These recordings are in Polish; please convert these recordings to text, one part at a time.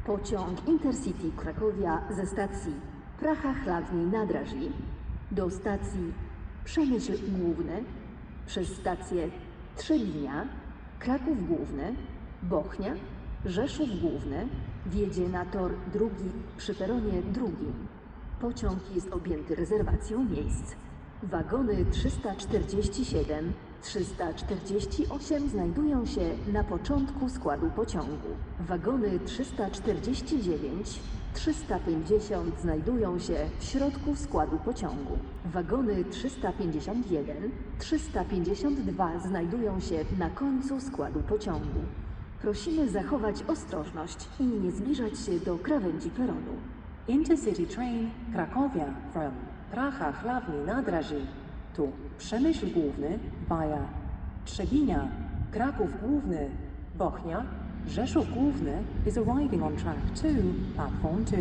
Pociąg Intercity Krakowia ze stacji Praha-Chladni-Nadrażi do stacji Przemyśl Główny przez stacje Trzebinia, Kraków Główny, Bochnia, Rzeszów Główny wjedzie na tor drugi przy peronie drugim. Pociąg jest objęty rezerwacją miejsc. Wagony 347, 348 znajdują się na początku składu pociągu. Wagony 349, 350 znajdują się w środku składu pociągu. Wagony 351, 352 znajdują się na końcu składu pociągu. Prosimy zachować ostrożność i nie zbliżać się do krawędzi peronu. Intercity train Krakowia from Praha-Chladni-Nadrażi to Przemyśl Główny via Trzebinia, Kraków Główny, Bochnia, Rzeszów Główny is arriving on track 2, platform 2.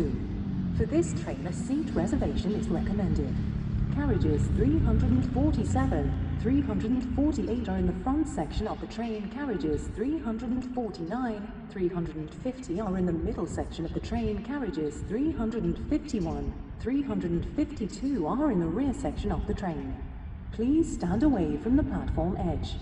For this train, a seat reservation is recommended. Carriages 347, 348 are in the front section of the train. Carriages 349, 350 are in the middle section of the train. Carriages 351, 352 are in the rear section of the train. Please stand away from the platform edge.